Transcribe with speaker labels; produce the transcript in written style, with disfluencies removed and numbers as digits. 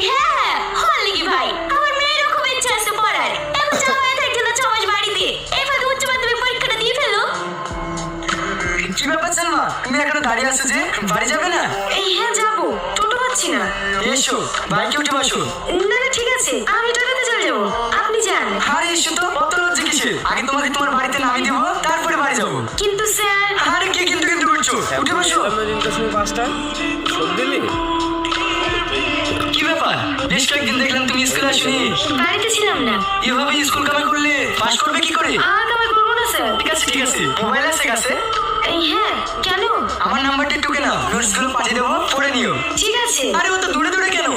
Speaker 1: হ্যাঁ হল কি ভাই, আমার মেয়ের খুব ইচ্ছা আছে পড়ার। এখন জামাই থাকছে না 6 মাস বাড়িতে, এই ফাঁকে উচ্চ মাধ্যমিক পরীক্ষাটা দিয়ে ফেলো।
Speaker 2: কি ব্যাপার সালমা, তুমি এখনো দাঁড়িয়ে আছো যে, বাড়ি যাবে না?
Speaker 1: এই হ্যাঁ যাবো, টোটো পাচ্ছি না।
Speaker 2: এসো বাইকে উঠে বসো।
Speaker 1: না না ঠিক আছে, আমি টোটোতে চলে যাবো, আপনি যান।
Speaker 2: আরে এসো তো, কত লজ্জা কিসের? আগে তোমাকে তোমার বাড়িতে নামিয়ে দেবো, তারপরে বাড়ি যাবো।
Speaker 1: কিন্তু স্যার।
Speaker 2: আরে কে কিন্তু কিন্তু করছো, উঠে বসো।
Speaker 3: দিনটার সময় 5টা শোধ দিলি?
Speaker 2: কি ব্যাপার, বেশ কয়েকদিন দেখলাম তুমি স্কুলে আসনি।
Speaker 1: বাড়িতে ছিলাম না।
Speaker 2: এভাবে স্কুল কামাই করলে পাস করবে কি করে?
Speaker 1: আর কামাই করবো না স্যার।
Speaker 2: ঠিক আছে ঠিক আছে, মোবাইল আছে কাছে?
Speaker 1: এই হ্যাঁ, কেন?
Speaker 2: আমার নাম্বারটা একটু নাও, নোটস গুলো পাঠিয়ে দেবো, পড়ে নিও।
Speaker 1: ঠিক আছে।
Speaker 2: আরে ও তো দূরে দূরে কেন?